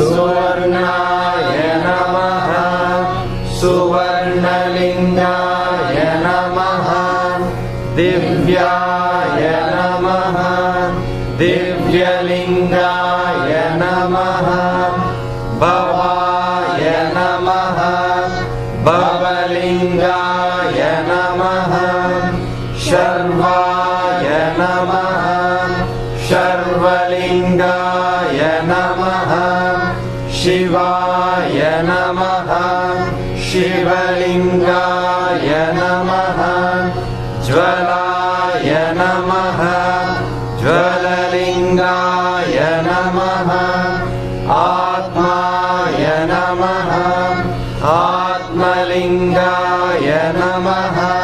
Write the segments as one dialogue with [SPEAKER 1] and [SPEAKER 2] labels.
[SPEAKER 1] Suvarnaya Namaha Suvarnalingaya Namaha Divyaya Namaha Divyalingaya Namaha Bhavaya Namaha Bhavalingaya Namaha Sharvaya Namaha Sharvalingaya Namaha Shivaya Namaha Shivalingaya Namaha Jvalaya Namaha Jvalalingaya Namaha Atmaya Namaha Atmalingaya Namaha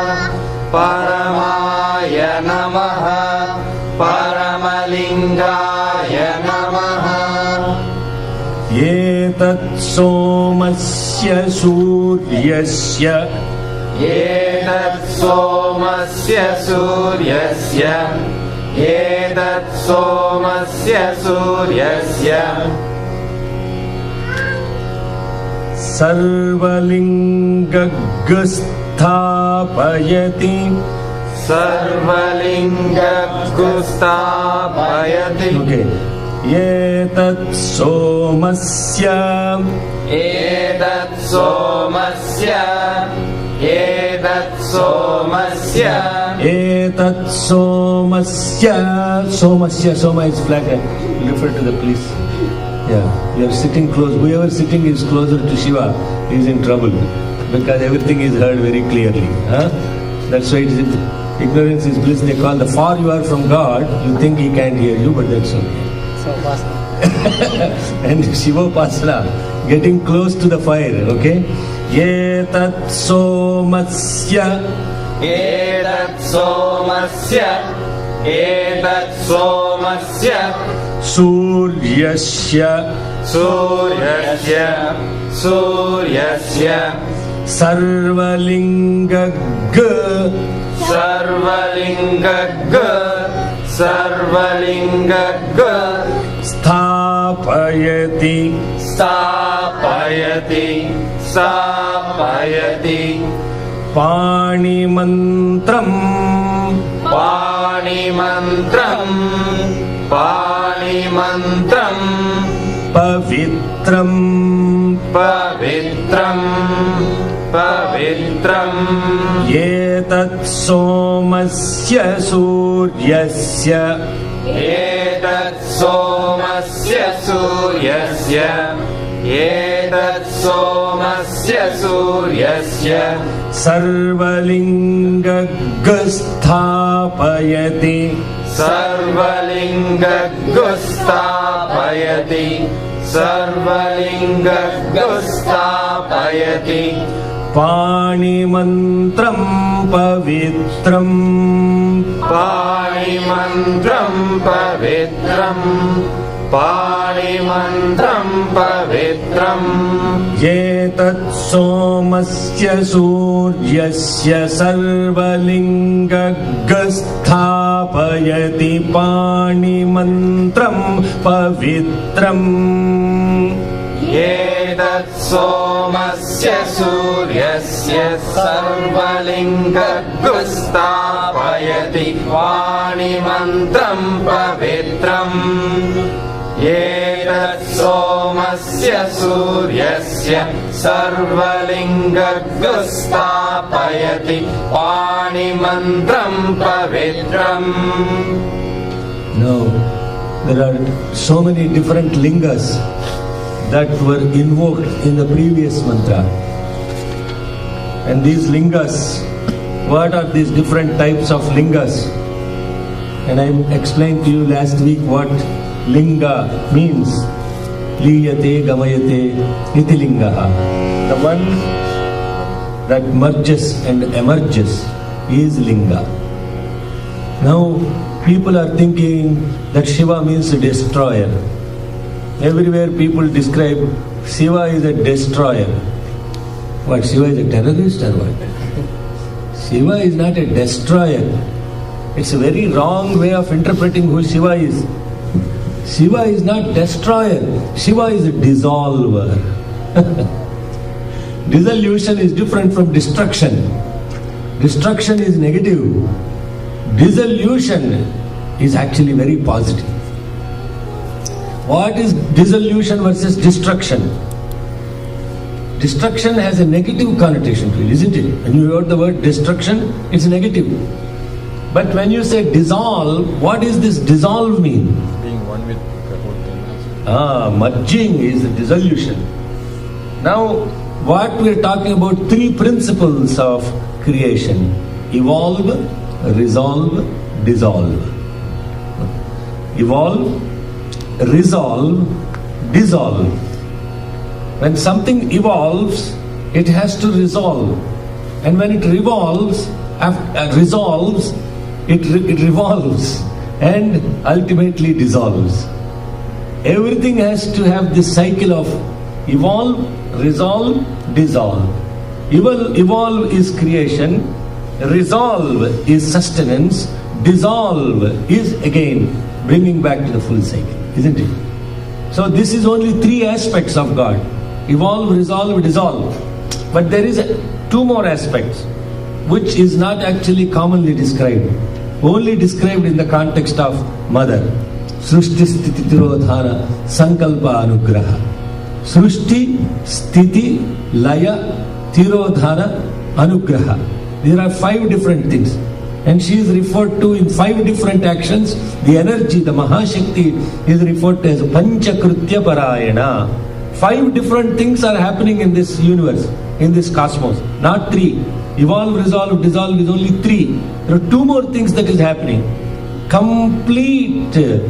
[SPEAKER 1] Paramaya Namaha Paramalingaya Namaha
[SPEAKER 2] Etat somasya suryasya
[SPEAKER 1] Etat somasya suryasya Etat somasya suryasya
[SPEAKER 2] sarvalingagusthapayati
[SPEAKER 1] Sarvalingagusthapayati
[SPEAKER 2] Okay. Etat somasya
[SPEAKER 1] Etat somasya Etat somasya
[SPEAKER 2] Etat somasya Somasya, Soma is flat. Refer to the please. Yeah, you are sitting close. Whoever sitting is closer to Shiva is in trouble because everything is heard very clearly. Huh? That's why it is, ignorance is bliss. They call the far you are from God, you think He can't hear you, but that's okay.
[SPEAKER 3] So Upasana.
[SPEAKER 2] And Shiva Upasana, getting close to the fire, okay? Etat somasya
[SPEAKER 1] Etat somasya Etat somasya
[SPEAKER 2] suryasya
[SPEAKER 1] Suryasya Suryasya
[SPEAKER 2] sarvalingag
[SPEAKER 1] Sarvalingag Sarvalingag
[SPEAKER 2] sthapayati
[SPEAKER 1] Stapayati Stapayati
[SPEAKER 2] pani mantram
[SPEAKER 1] Pani mantram Pani mantram
[SPEAKER 2] pavitram
[SPEAKER 1] Pavitram Pavitram
[SPEAKER 2] etat somasya suryasya
[SPEAKER 1] Etat somasya suryasya Etat somasya suryasya
[SPEAKER 2] sarvalingag sthapayati
[SPEAKER 1] Sarvalingagustapayati Sarvalingagustapayati
[SPEAKER 2] pani mantram pavitram
[SPEAKER 1] Pani mantram pavitram Pani mantram pavitram
[SPEAKER 2] etat somasya suryasya sarvalingag sthapayati pani mantram pavitram
[SPEAKER 1] Etat somasya suryasya sarvalingagustapayati Pani mantram pavitram Etat somasya suryasya sarvalingagustapayati Pani mantram pavitram
[SPEAKER 2] Now, there are so many different lingas that were invoked in the previous mantra. And these lingas, what are these different types of lingas? And I explained to you last week what linga means. Liyate gamayate iti lingaha. The one that merges and emerges is linga. Now, people are thinking that Shiva means destroyer. Everywhere people describe Shiva is a destroyer. What, Shiva is a terrorist or what? Shiva is not a destroyer. It's a very wrong way of interpreting who Shiva is. Shiva is not destroyer. Shiva is a dissolver. Dissolution is different from destruction. Destruction is negative. Dissolution is actually very positive. What is dissolution versus destruction? Destruction has a negative connotation to it, isn't it? When you heard the word destruction, it's negative. But when you say dissolve, what does this dissolve mean?
[SPEAKER 3] Being one with the whole thing.
[SPEAKER 2] Merging is the dissolution. Now, what we are talking about, three principles of creation: evolve, resolve, dissolve. Evolve, resolve, dissolve. When something evolves, it has to resolve, and when it resolves, it revolves and ultimately dissolves. Everything has to have this cycle of evolve, resolve, dissolve. Evolve is creation, resolve is sustenance, dissolve is again bringing back to the full cycle, isn't it? So this is only three aspects of God: evolve, resolve, dissolve. But there is two more aspects which is not actually commonly described, only described in the context of Mother. Srushti Sthiti Tirodhana Sankalpa Anugraha. Srushti, Sthiti, Laya, Tirodhana, Anugraha. There are 5 different things, and she is referred to in 5 different actions. The energy, the Mahashakti, is referred to as Panchakritya Parayana. 5 different things are happening in this universe, in this cosmos, not 3. Evolve, resolve, dissolve is only 3. There are 2 more things that is happening. Completely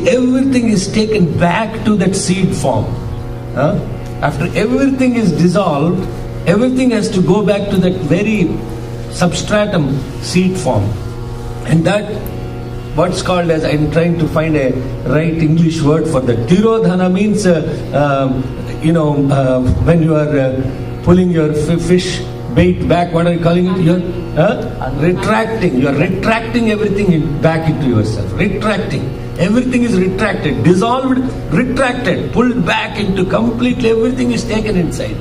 [SPEAKER 2] everything is taken back to that seed form. After everything is dissolved, everything has to go back to that very substratum seed form. And that, what's called as, I'm trying to find a right English word for that. Tirodhana means, when you are pulling your fish bait back, what are you calling it? You're retracting. You are retracting everything back into yourself. Retracting. Everything is retracted, dissolved, retracted, pulled back into completely, everything is taken inside,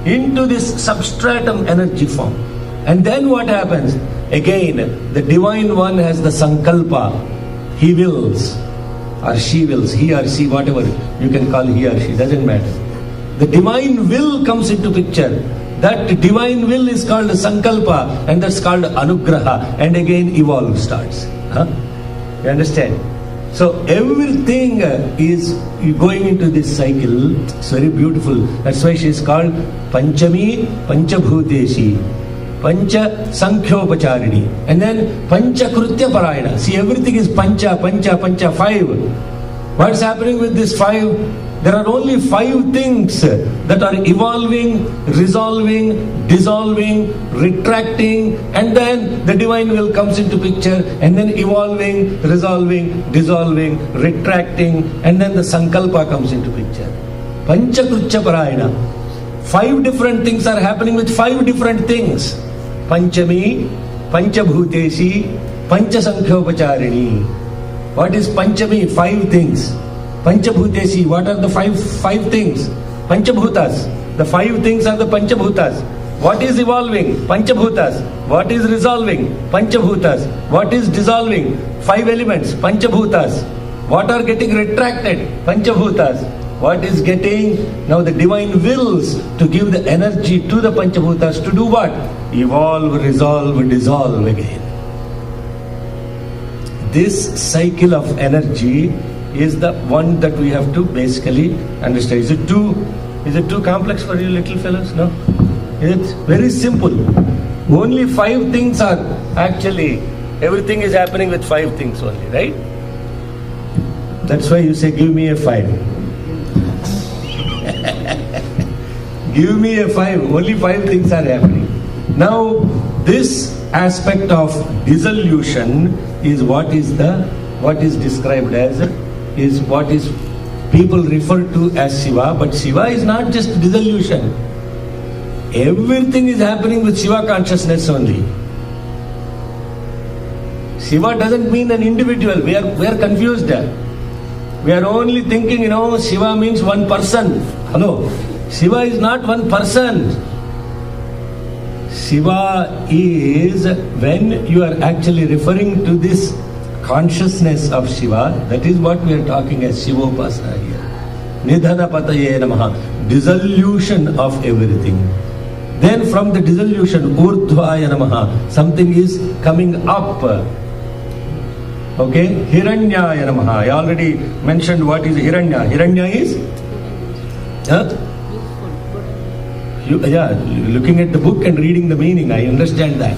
[SPEAKER 2] into this substratum energy form. And then what happens? Again, the Divine One has the Sankalpa. He wills, or she wills, he or she, whatever you can call he or she, doesn't matter. The Divine Will comes into picture. That Divine Will is called Sankalpa, and that's called Anugraha, and again evolve starts. You understand? So everything is going into this cycle. It's very beautiful. That's why she is called Panchami Panchabhuteshi, Pancha Sankhyopacharini, and then Panchakritya Parayana. See, everything is Pancha, 5. What's happening with this 5? There are only 5 things that are evolving, resolving, dissolving, retracting, and then the Divine Will comes into picture, and then evolving, resolving, dissolving, retracting, and then the Sankalpa comes into picture. Panchakritya Parayana. 5 different things are happening with 5 different things. Panchami, Panchabhuteshi, Panchasankhyopacharini. What is Panchami? 5 things. Panchabhuteshi, what are the five things? Panchabhutas. The 5 things are the Panchabhutas. What is evolving? Panchabhutas. What is resolving? Panchabhutas. What is dissolving? 5 elements, Panchabhutas. What are getting retracted? Panchabhutas. What is getting, now the Divine wills to give the energy to the Panchabhutas to do what? Evolve, resolve, dissolve again. This cycle of energy is the one that we have to basically understand. Is it too complex for you little fellows? No? It's very simple. Only 5 things are actually, everything is happening with 5 things only, right? That's why you say, give me a 5. Give me a 5. Only 5 things are happening. Now, this aspect of dissolution is what is described as, is what is people refer to as Shiva, but Shiva is not just dissolution. Everything is happening with Shiva consciousness only. Shiva doesn't mean an individual. We are confused there. We are only thinking, Shiva means one person. Hello. Shiva is not one person. Shiva is, when you are actually referring to this consciousness of Shiva, that is what we are talking as Shivopasana here. Nidhana Pataye Namaha. Dissolution of everything. Then from the dissolution, Urdhvaya Namaha, something is coming up. Okay? Hiranyaya Namaha. I already mentioned what is Hiranya. Hiranya is? Looking at the book and reading the meaning, I understand that.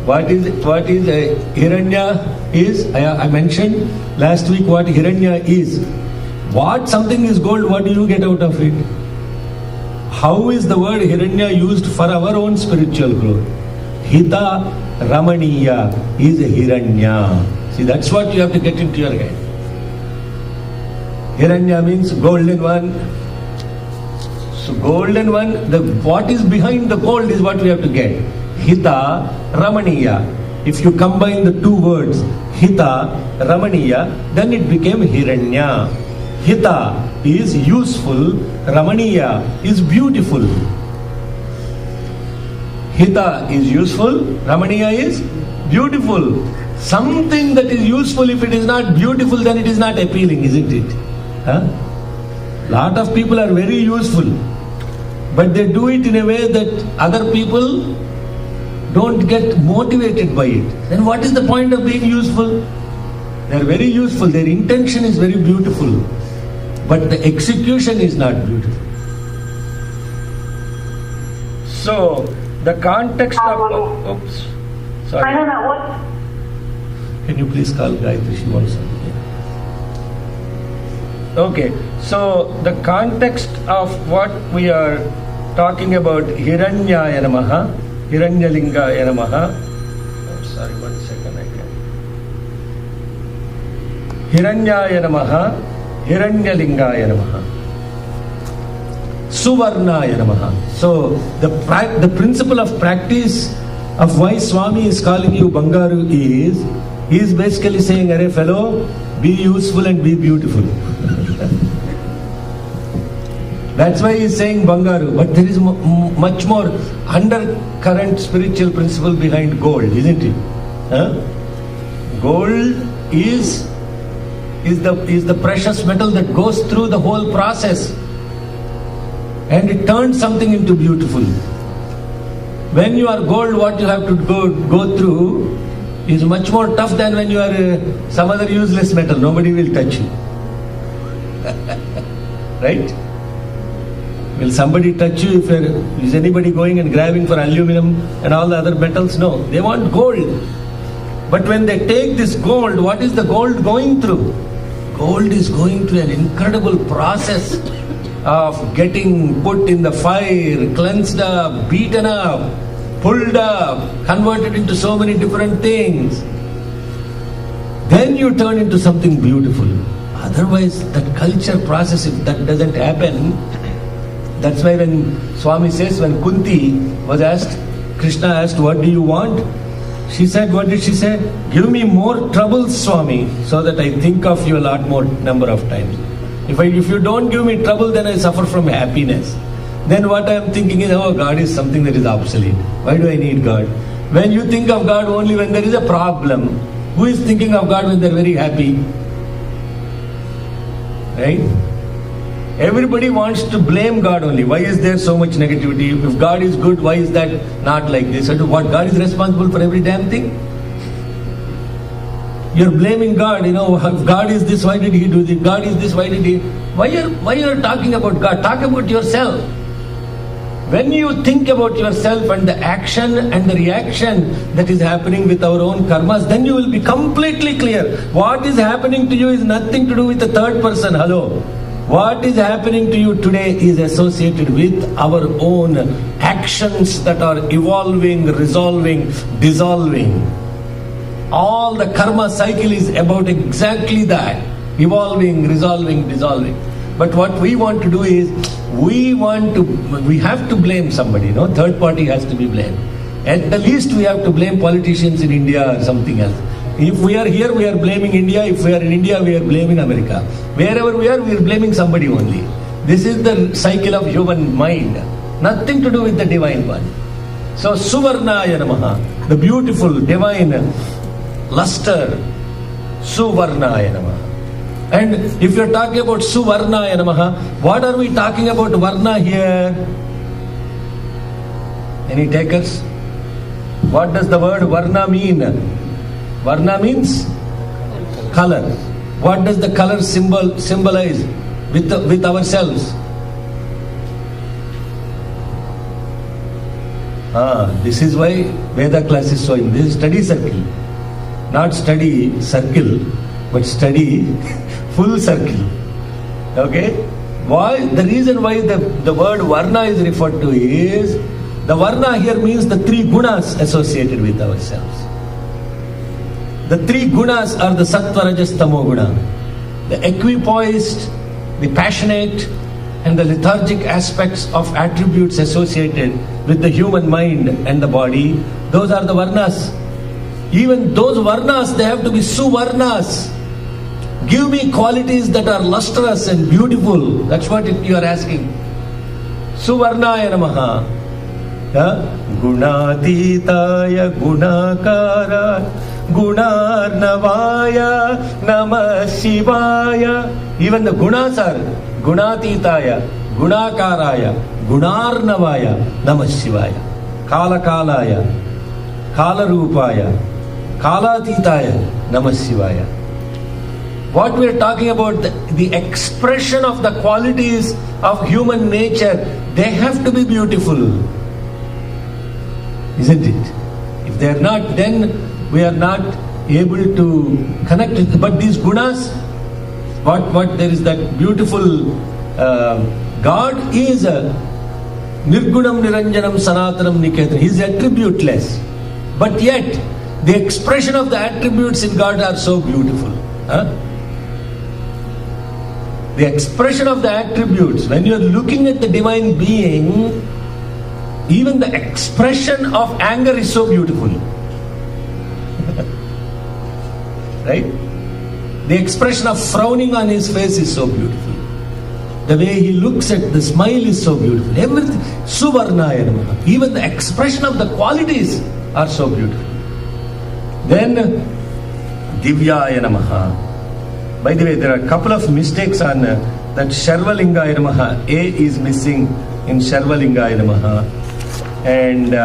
[SPEAKER 2] What is Hiranya is? I mentioned last week what Hiranya is. What something is gold, what do you get out of it? How is the word Hiranya used for our own spiritual growth? Hita Ramaniya is Hiranya. See, that's what you have to get into your head. Hiranya means golden one. So golden one, what is behind the gold is what we have to get. Hita Ramaniya. If you combine the two words, Hita Ramaniya, then it became Hiranya. Hita is useful, Ramaniya is beautiful. Hita is useful, Ramaniya is beautiful. Something that is useful, if it is not beautiful, then it is not appealing, isn't it? Lot of people are very useful, but they do it in a way that other people don't get motivated by it. Then what is the point of being useful? They are very useful, their intention is very beautiful, but the execution is not beautiful. So, the context of... Oops. Sorry.
[SPEAKER 4] I don't know what...
[SPEAKER 2] Can you please call Gayatri? She wants something. Okay. So, the context of what we are talking about, Hiranyaya Namaha, Hiranyalingaya Namaha. Oh, sorry, 1 second again. Hiranyaya Namaha, Hiranyalingaya Namaha, Suvarnaya Namaha. So the principle of practice of why Swami is calling you Bangaru is, he is basically saying, "Arey fellow, be useful and be beautiful." That's why he is saying Bangaru. But there is much more undercurrent spiritual principle behind gold, isn't it? Gold is the precious metal that goes through the whole process and it turns something into beautiful. When you are gold, what you have to go through is much more tough than when you are some other useless metal. Nobody will touch you. Right? Will somebody touch you if is anybody going and grabbing for aluminum and all the other metals? No. They want gold. But when they take this gold, what is the gold going through? Gold is going through an incredible process of getting put in the fire, cleansed up, beaten up, pulled up, converted into so many different things. Then you turn into something beautiful. Otherwise, that culture process, if that doesn't happen, that's why when Swami says, when Kunti was asked, Krishna asked, "What do you want?" She said, what did she say? "Give me more troubles, Swami, so that I think of you a lot more number of times. If you don't give me trouble, then I suffer from happiness. Then what I am thinking is, oh, God is something that is obsolete. Why do I need God?" When you think of God only when there is a problem, who is thinking of God when they are very happy? Right? Everybody wants to blame God only. Why is there so much negativity? If God is good, why is that not like this? And what, God is responsible for every damn thing? You're blaming God, if God is this, why did He do this? God is this, why did He? Why you're talking about God? Talk about yourself. When you think about yourself and the action and the reaction that is happening with our own karmas, then you will be completely clear. What is happening to you is nothing to do with the third person. Hello. What is happening to you today is associated with our own actions that are evolving, resolving, dissolving. All the karma cycle is about exactly that. Evolving, resolving, dissolving. But what we want to do is, we have to blame somebody, third party has to be blamed. At the least we have to blame politicians in India or something else. If we are here, we are blaming India. If we are in India, we are blaming America. Wherever we are blaming somebody only. This is the cycle of human mind. Nothing to do with the Divine One. So, Suvarnaya Namaha, the beautiful, divine luster, Suvarnaya Namaha. And if you are talking about Suvarnaya Namaha, what are we talking about Varna here? Any takers? What does the word Varna mean? Varna means color. What does the color symbolize with ourselves? This is why Veda class is so in this study circle. Not study circle, but study full circle. Okay? Why? The reason why the word Varna is referred to is, the Varna here means the three gunas associated with ourselves. The three gunas are the Sattva, Rajas, Tamo guna. The equipoised, the passionate, and the lethargic aspects of attributes associated with the human mind and the body, those are the Varnas. Even those Varnas, they have to be Suvarnas. Give me qualities that are lustrous and beautiful. That's what you are asking. Suvarnaya Namaha. Gunatitaya Gunakara Gunarnavaya Namah Shivaya. Even the gunas are Gunatitaya, Gunakaraya, Gunarnavaya Namah Shivaya. Kala Kalaya, Kala Rupaya, Kalatitaya Namah Shivaya. What we are talking about, the expression of the qualities of human nature, they have to be beautiful. Isn't it? If they are not, then we are not able to connect with. But these gunas, what there is that beautiful God is a Nirgunam Niranjanam Sanatanam Niketan. He is attributeless. But yet, the expression of the attributes in God are so beautiful. The expression of the attributes, when you are looking at the divine being, even the expression of anger is so beautiful. Right? The expression of frowning on his face is so beautiful. The way he looks at the smile is so beautiful. Everything, Suvarnaya Namaha. Even the expression of the qualities are so beautiful. Then, Divyaya Namaha. By the way, there are a couple of mistakes on that Sharvalingaya Namaha. A is missing in Sharvalingaya Namaha. And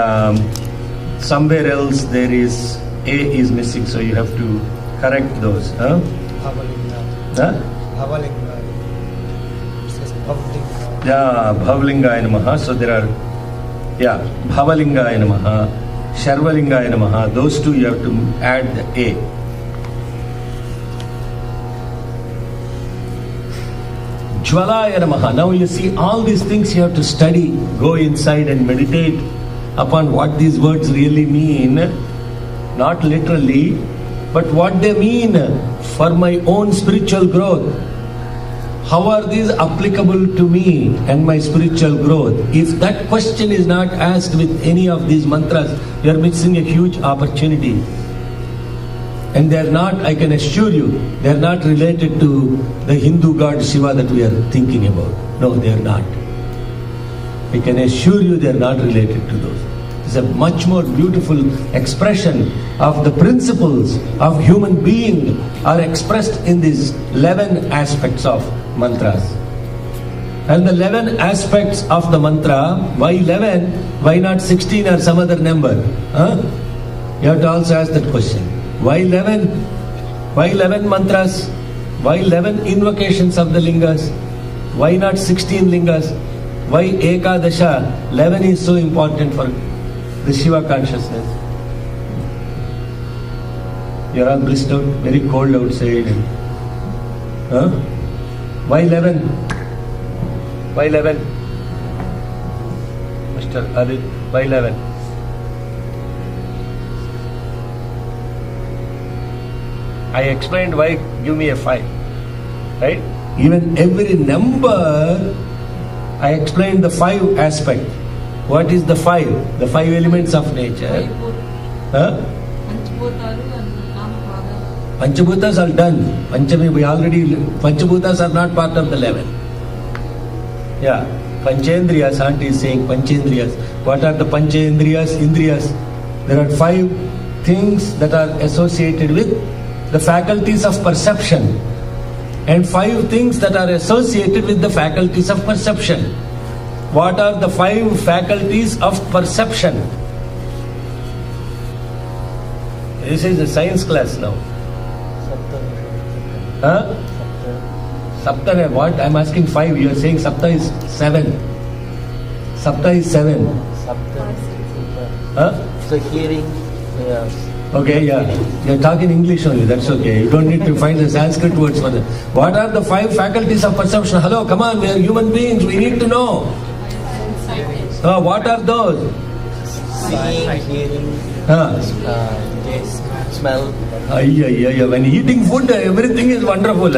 [SPEAKER 2] somewhere else there is A is missing, so you have to correct those.
[SPEAKER 5] Bhavalinga. Bhavalinga. It says Bhavalinga.
[SPEAKER 2] Yeah, Bhavalingaya Namaha. So there are, Bhavalingaya Namaha, Sharvalingaya Namaha. Those two you have to add the A. Jwalaya Namaha. Now you see, all these things you have to study, go inside and meditate upon what these words really mean, not literally, but what they mean for my own spiritual growth. How are these applicable to me and my spiritual growth? If that question is not asked with any of these mantras, you are missing a huge opportunity. And they are not, I can assure you, they are not related to the Hindu god Shiva that we are thinking about. No, they are not. I can assure you they are not related to those. It's a much more beautiful expression of the principles of human being are expressed in these 11 aspects of mantras. And the 11 aspects of the mantra, why 11? Why not 16 or some other number? You have to also ask that question. Why 11? Why 11 mantras? Why 11 invocations of the lingas? Why not 16 lingas? Why Ekadasha? 11 is so important for the Shiva consciousness. You are all blissed out, very cold outside. Why 11? Why 11? Mr. Adit, why 11? I explained why, give me a 5. Right? Even every number, I explained the 5 aspect. What is the five? The five elements of nature. Huh? Panchabhutas are done. Panchabhutas are not part of the 11. Yeah. Panchendriyas, Auntie is saying Panchendriyas. What are the Panchendriyas? Indriyas. There are 5 things that are associated with the faculties of perception, and 5 things that are associated with the faculties of perception. What are the 5 faculties of perception? This is a science class now. Huh? Sapta, what? I'm asking 5. You are saying Sapta is 7. Sapta is 7. Huh?
[SPEAKER 6] So hearing.
[SPEAKER 2] Okay, yeah. You're talking English only, that's okay. You don't need to find the Sanskrit words for that. What are the 5 faculties of perception? Hello, come on, we are human beings, we need to know. What are those?
[SPEAKER 6] Seeing, hearing, smell.
[SPEAKER 2] When eating food, everything is wonderful.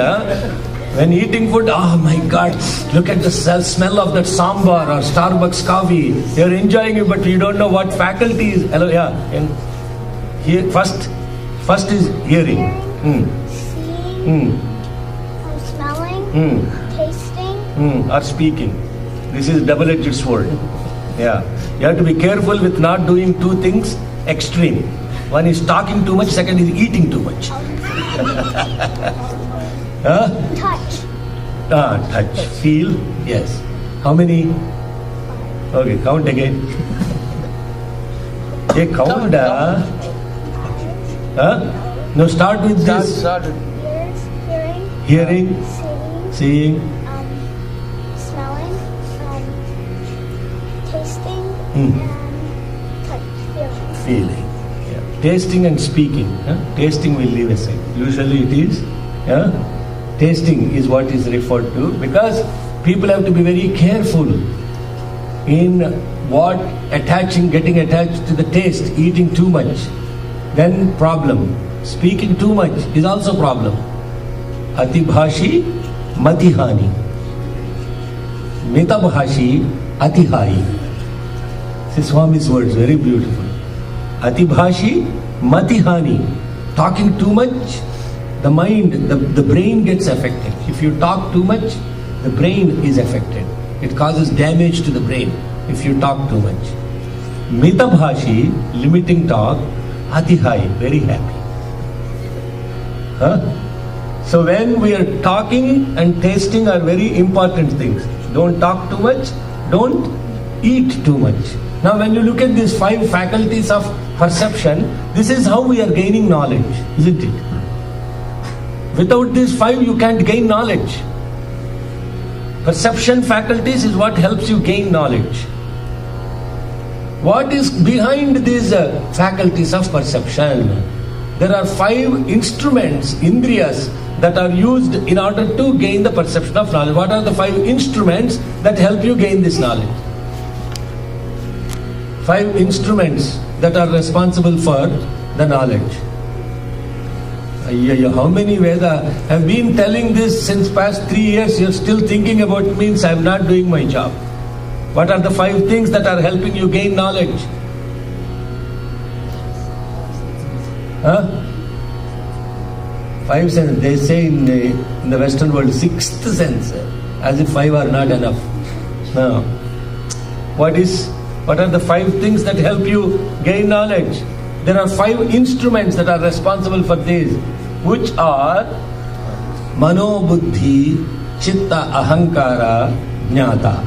[SPEAKER 2] When eating food, oh my God, look at the smell of that sambar or Starbucks coffee. You're enjoying it, but you don't know what faculties. Hello, yeah. And here, first is hearing.
[SPEAKER 7] Seeing, smelling, tasting,
[SPEAKER 2] or speaking. This is double-edged sword. Yeah. You have to be careful with not doing 2 things extreme. One is talking too much, second is eating too much.
[SPEAKER 7] touch.
[SPEAKER 2] Touch. Feel. Yes. How many? Okay, count again. Hey, count. No, start with this.
[SPEAKER 7] Ears,
[SPEAKER 2] Hearing. Seeing.
[SPEAKER 7] Smelling, tasting, and touch.
[SPEAKER 2] Feeling. Yeah. Tasting and speaking. Tasting will leave aside. Usually it is. Tasting is what is referred to, because people have to be very careful in getting attached to the taste. Eating too much, then problem. Speaking too much is also problem. Atibhashi matihani. Mitabhashi atihai. This is Swami's words, very beautiful. Atibhashi matihani. Talking too much, the mind, the brain gets affected. If you talk too much, the brain is affected. It causes damage to the brain if you talk too much. Mitabhashi, limiting talk. Atihai, very happy. So when we are talking and tasting are very important things. Don't talk too much, don't eat too much. Now when you look at these 5 faculties of perception, this is how we are gaining knowledge, isn't it? Without these 5 you can't gain knowledge. Perception faculties is what helps you gain knowledge. What is behind these faculties of perception? There are 5 instruments, indriyas, that are used in order to gain the perception of knowledge. What are the 5 instruments that help you gain this knowledge? 5 instruments that are responsible for the knowledge. How many Veda have been telling this since past 3 years? You're still thinking about means I'm not doing my job. What are the 5 things that are helping you gain knowledge? 5 senses. They say in the Western world, 6th sense, as if 5 are not enough. No. What are the 5 things that help you gain knowledge? There are 5 instruments that are responsible for this, which are Mano, Buddhi, Chitta, Ahankara, Jnata.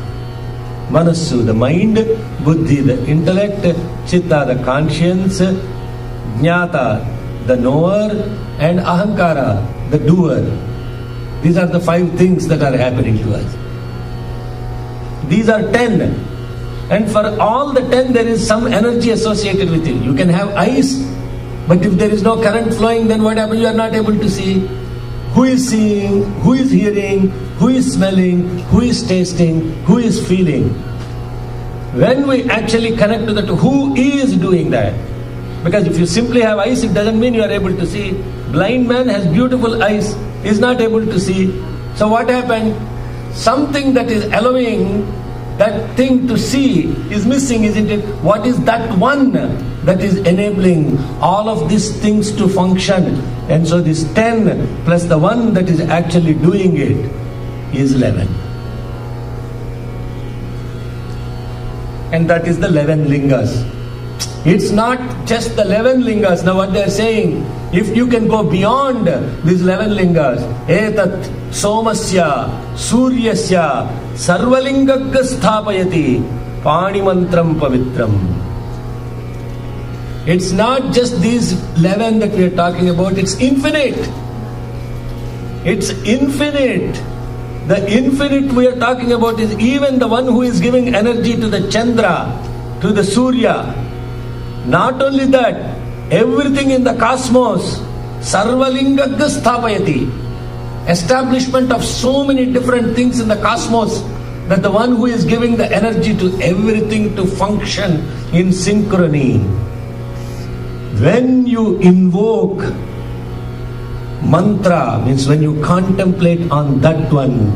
[SPEAKER 2] Manassu, the mind; Buddhi, the intellect; Chitta, the conscience; Jnata, the knower; and Ahankara, the doer. These are the 5 things that are happening to us. These are 10. And for all the 10, there is some energy associated with it. You can have eyes, but if there is no current flowing, then what happens? You are not able to see. Who is seeing? Who is hearing? Who is smelling? Who is tasting? Who is feeling? When we actually connect to that, who is doing that? Because if you simply have eyes, it doesn't mean you are able to see. Blind man has beautiful eyes, is not able to see. So what happened? Something that is allowing that thing to see is missing, isn't it? What is that one that is enabling all of these things to function? And so this 10 plus the one that is actually doing it is 11. And that is the 11 lingas. It's not just the 11 lingas. Now what they are saying, if you can go beyond these 11 lingas, etat somasya suryasya sarvalingagga sthapayati panimantram pavitram. It's not just these 11 that we are talking about, it's infinite. It's infinite. The infinite we are talking about is even the one who is giving energy to the Chandra, to the Surya. Not only that, everything in the cosmos, sarvalingagga sthapayati, establishment of so many different things in the cosmos, that the one who is giving the energy to everything to function in synchrony. When you invoke mantra, means when you contemplate on that one,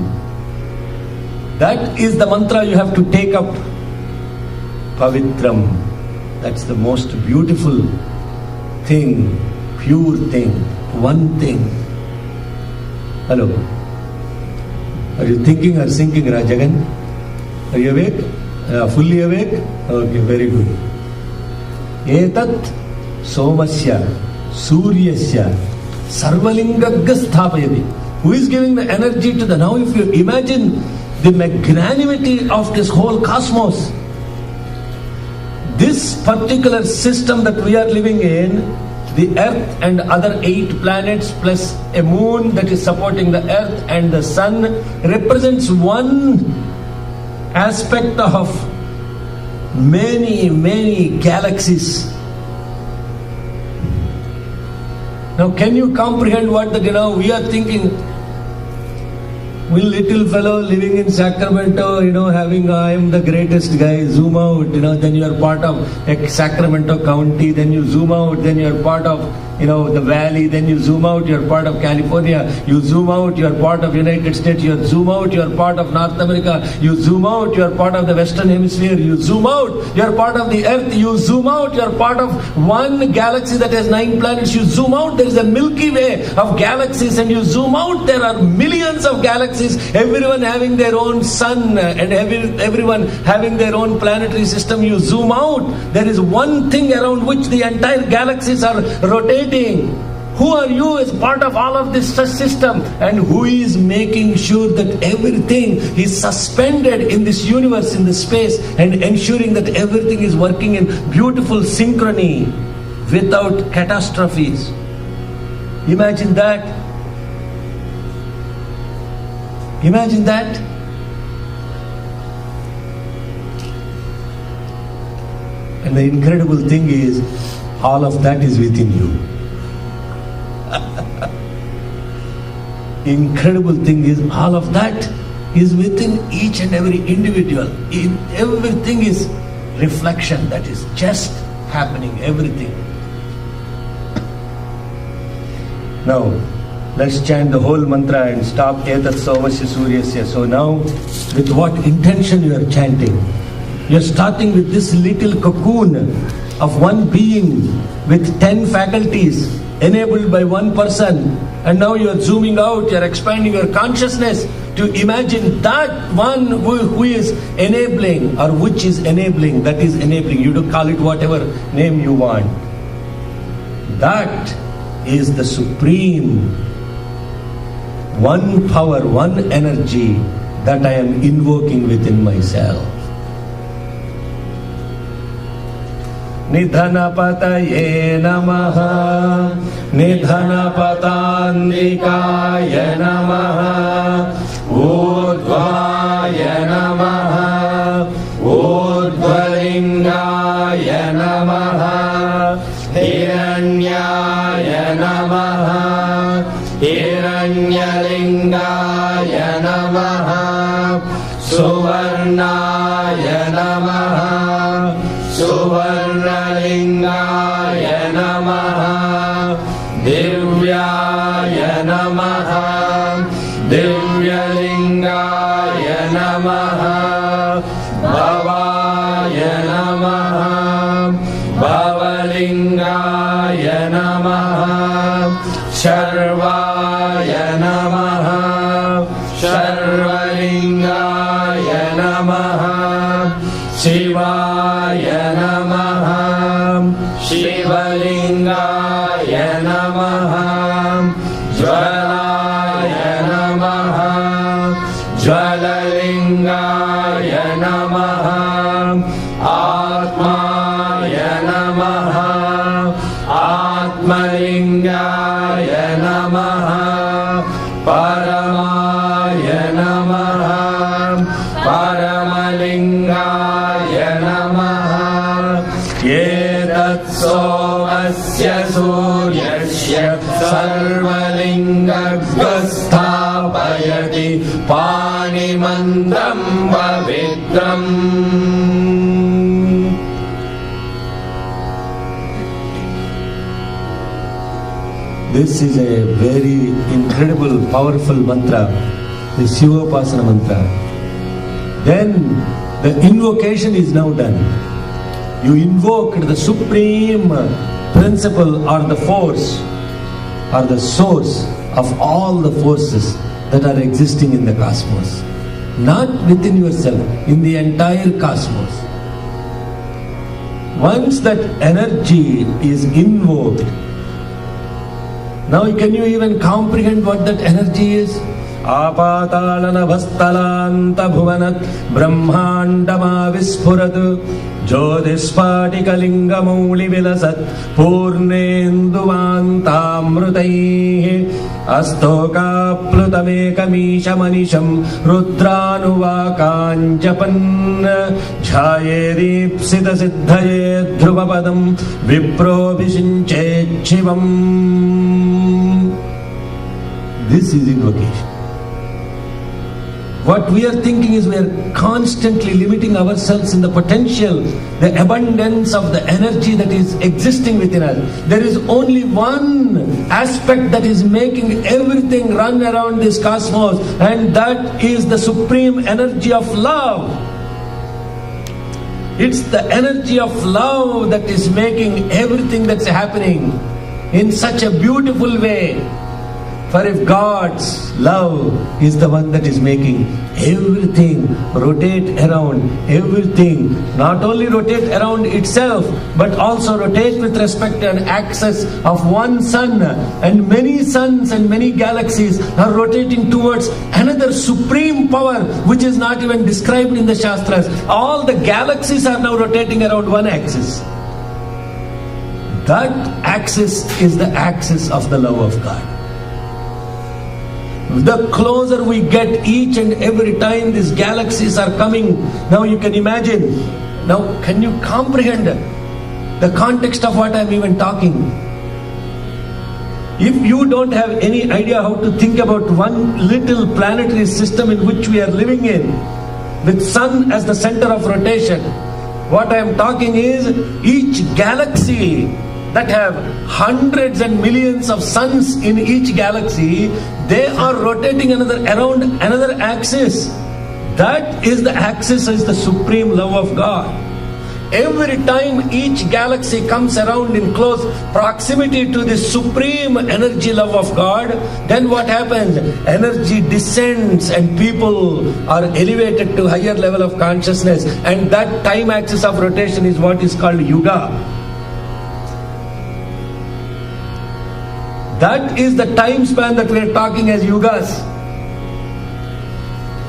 [SPEAKER 2] that is the mantra you have to take up. Pavitram. That's the most beautiful thing, pure thing, one thing. Hello. Are you thinking or sinking, Rajagan? Are you awake? Fully awake? Okay, very good. Etat somasya suryasya sarvalingagga sthapayati. Who is giving the energy to the... Now if you imagine the magnanimity of this whole cosmos, this particular system that we are living in, the earth and other 8 planets plus a moon that is supporting the earth and the sun, represents one aspect of many, many galaxies. Now can you comprehend what we are thinking? We little fellow living in Sacramento, having I am the greatest guy, zoom out, then you are part of Sacramento County, then you zoom out, then you are part of, the valley, then you zoom out, you are part of California, you zoom out, you are part of United States, you zoom out, you are part of North America, you zoom out, you are part of the Western Hemisphere, you zoom out, you are part of the Earth, you zoom out, you are part of one galaxy that has 9 planets, you zoom out, there is a Milky Way of galaxies, and you zoom out, there are millions of galaxies, everyone having their own sun, and everyone having their own planetary system. You zoom out, there is one thing around which the entire galaxies are rotating. Who are you as part of all of this system? And who is making sure that everything is suspended in this universe, in this space, and ensuring that everything is working in beautiful synchrony without catastrophes? Imagine that. Imagine that. And the incredible thing is, all of that is within you. Incredible thing is, all of that is within each and every individual. Everything is reflection that is just happening, everything. Now, let's chant the whole mantra and stop etat somasya suryasya. So now, with what intention you are chanting? You are starting with this little cocoon of one being with 10 faculties enabled by one person, and now you are zooming out, you are expanding your consciousness to imagine that one who is enabling, or which is enabling, that is enabling. You do call it whatever name you want. That is the supreme one power, one energy that I am invoking within myself. Nidhanapataye namaha, Nidhanapatandikaya namaha, Urdhvaya namaha, Urdhvalingaya namaha, Hiranyaya namaha, Hiranyalingaya namaha, Suvarnaya namaha, Suvarnalingaya namaha, Divyaya namaha, Divyalingaya namaha,
[SPEAKER 1] Shivalingaya Namaha, Shivaya Namaha, Shivalingaya Namaha, Jvalaya Namaha, Jvalalingaya Namaha, Atmaya Namaha, Atmalingaya Namaha, Paramaya Namaha, Paramalingaya Namaha, Yetat Somasya Suryasya Sarvalingagastapayati Panimandram Pavitram.
[SPEAKER 2] This is a very incredible, powerful mantra, the Shivopasana mantra. Then the invocation is now done. You invoke the supreme principle or the force or the source of all the forces that are existing in the cosmos. Not within yourself, in the entire cosmos. Once that energy is invoked, now can you even comprehend what that energy is? Apatalana vastalanta bhuvanat brahmandama visphurat jyotispatika mauli vilasat purnenduvantamrutaihi astoka plutamekamisha manisham rudranuvakanjapan jhayedipsita siddhaye dhruvapadam viprobhishinche shivam. This is invocation. What we are thinking is we are constantly limiting ourselves in the potential, the abundance of the energy that is existing within us. There is only one aspect that is making everything run around this cosmos, and that is the supreme energy of love. It's the energy of love that is making everything that's happening in such a beautiful way. For if God's love is the one that is making everything rotate around, everything not only rotate around itself, but also rotate with respect to an axis of one sun, and many suns and many galaxies are rotating towards another supreme power which is not even described in the Shastras. All the galaxies are now rotating around one axis. That axis is the axis of the love of God. The closer we get each and every time these galaxies are coming, now you can imagine, now can you comprehend the context of what I am even talking? If you don't have any idea how to think about one little planetary system in which we are living in, with sun as the center of rotation, what I am talking is each galaxy that have hundreds and millions of suns in each galaxy, they are rotating around another axis. That is the axis, is the supreme love of God. Every time each galaxy comes around in close proximity to the supreme energy love of God, then what happens? Energy descends and people are elevated to higher level of consciousness, and that time axis of rotation is what is called Yuga. That is the time span that we are talking as yugas.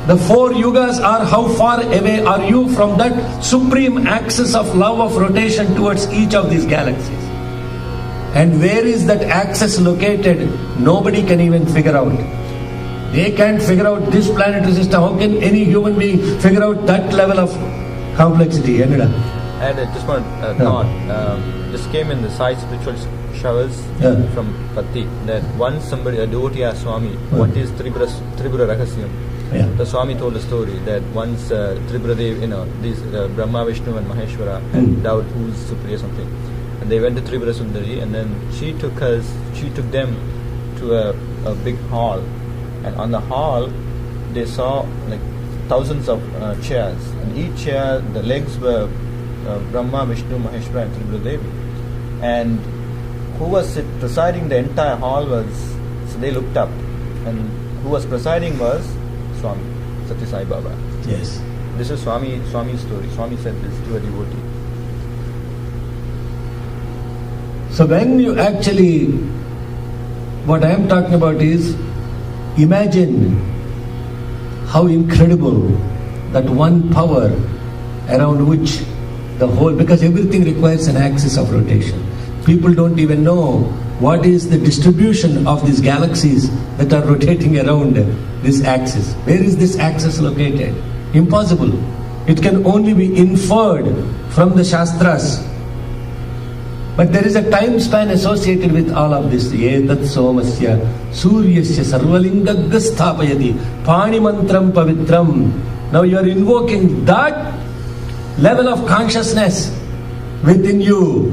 [SPEAKER 2] The 4 yugas are how far away are you from that supreme axis of love of rotation towards each of these galaxies. And where is that axis located? Nobody can even figure out. They can't figure out this planetary system. How can any human being figure out that level of complexity?
[SPEAKER 3] And just one thought. Just came in the Sai spiritual showers from Patti, that once somebody, a devotee asked Swami, what is Tripura Rahasyam? The Swami told a story that once Tripura Dev, these Brahma, Vishnu and Maheshwara had doubt who's superior something. And they went to Tripura Sundari, and then she took them to a big hall. And on the hall, they saw like thousands of chairs. And each chair, the legs were Brahma, Vishnu, Maheshwara and Tripura Devi. And who was presiding the entire hall was, so they looked up, and who was presiding was Swami. Satya Sai Baba.
[SPEAKER 2] Yes.
[SPEAKER 3] This is Swami's story. Swami said this to a devotee.
[SPEAKER 2] So when you actually, what I am talking about is, imagine how incredible that one power around which the whole, because everything requires an axis of rotation. People don't even know what is the distribution of these galaxies that are rotating around this axis. Where is this axis located? Impossible. It can only be inferred from the Shastras. But there is a time span associated with all of this. Etat somasya suryasya sarvalingagga sthapayati pani mantram pavitram. Now you are invoking that level of consciousness within you.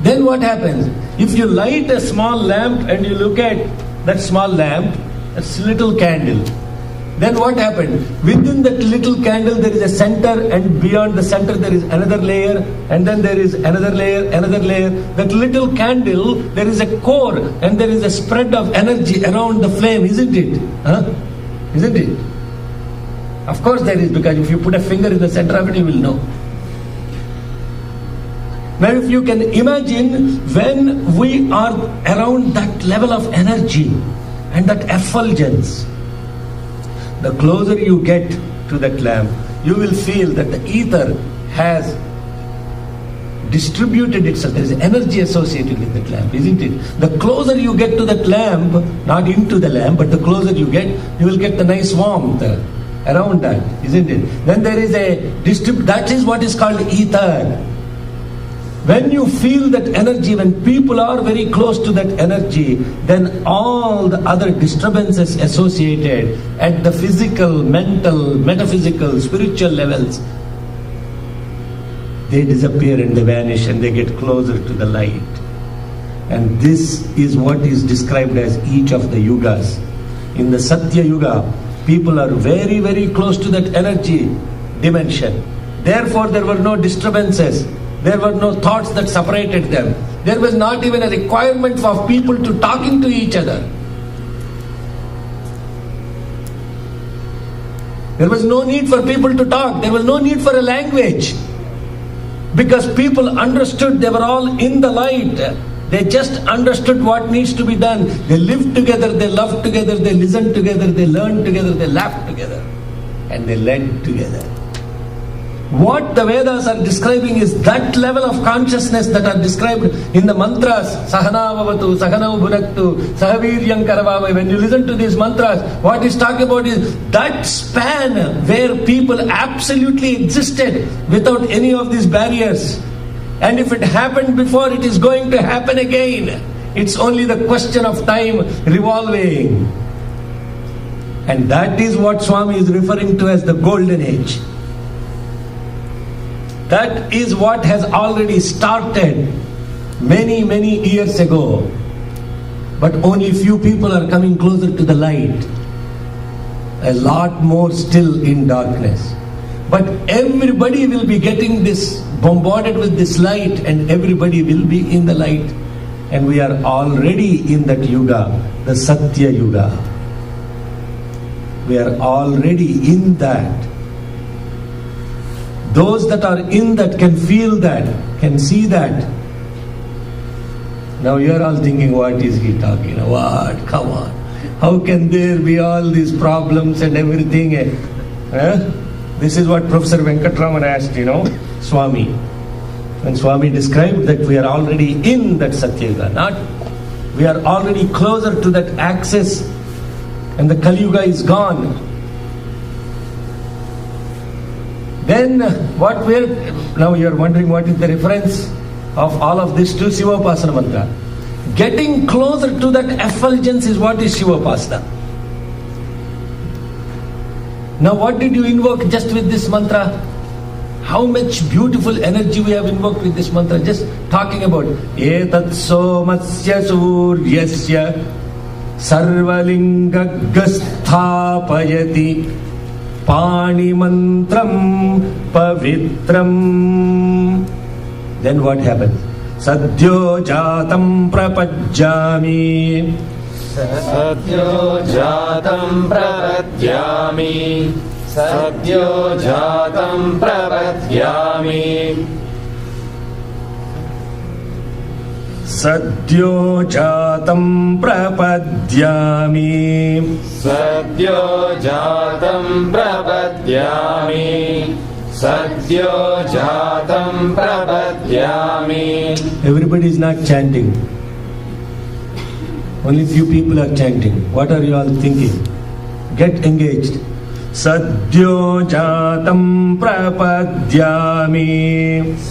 [SPEAKER 2] Then what happens? If you light a small lamp and you look at that small lamp, that's little candle. Then what happened? Within that little candle there is a center, and beyond the center there is another layer, and then there is another layer, another layer. That little candle, there is a core and there is a spread of energy around the flame, isn't it? Isn't it? Of course there is, because if you put a finger in the center of it, you will know. Now if you can imagine, when we are around that level of energy and that effulgence, the closer you get to that lamp, you will feel that the ether has distributed itself. There is energy associated with that lamp, isn't it? The closer you get to that lamp, not into the lamp, but the closer you will get the nice warmth around that, isn't it? Then there is that is what is called ether. When you feel that energy, when people are very close to that energy, then all the other disturbances associated at the physical, mental, metaphysical, spiritual levels, they disappear and they vanish and they get closer to the light. And this is what is described as each of the yugas. In the Satya Yuga, people are very, very close to that energy dimension. Therefore, there were no disturbances. There were no thoughts that separated them. There was not even a requirement for people to talking to each other. There was no need for people to talk. There was no need for a language. Because people understood, they were all in the light. They just understood what needs to be done. They lived together, they loved together, they listened together, they learned together, they laughed together, and they led together. What the Vedas are describing is that level of consciousness that are described in the mantras. Sahana vavatu, Sahana bhunaktu, Sahaviryam karavavai. When you listen to these mantras, what is talking about is that span where people absolutely existed without any of these barriers. And if it happened before, it is going to happen again. It's only the question of time revolving. And that is what Swami is referring to as the golden age. That is what has already started many, many years ago. But only few people are coming closer to the light. A lot more still in darkness. But everybody will be getting this, bombarded with this light, and everybody will be in the light. And we are already in that yuga, the Satya Yuga. We are already in that. Those that are in that can feel that, can see that. Now you are all thinking, what is he talking about? What? Come on. How can there be all these problems and everything? This is what Professor Venkatraman asked, Swami. When Swami described that we are already in that Satya Yuga, we are already closer to that axis, and the Kali Yuga is gone. Then now you are wondering what is the reference of all of this to Shivapasana mantra. Getting closer to that effulgence is what is Shivapasana. Now what did you invoke just with this mantra? How much beautiful energy we have invoked with this mantra. Just talking about Etat somasya suryasya sarvalingaggasthapayati Pani mantram pavitram. Then what happens? Sadhyo jatam prapajjami
[SPEAKER 1] सद्यो जातं प्रपद्यामि सद्यो जातं प्रपद्यामि
[SPEAKER 2] सद्यो जातं प्रपद्यामि
[SPEAKER 1] सद्यो जातं प्रपद्यामि सद्यो जातं प्रपद्यामि.
[SPEAKER 2] Everybody is not chanting. Only few people are chanting. What are you all thinking? Get engaged. Sadyo jatam prapadyami.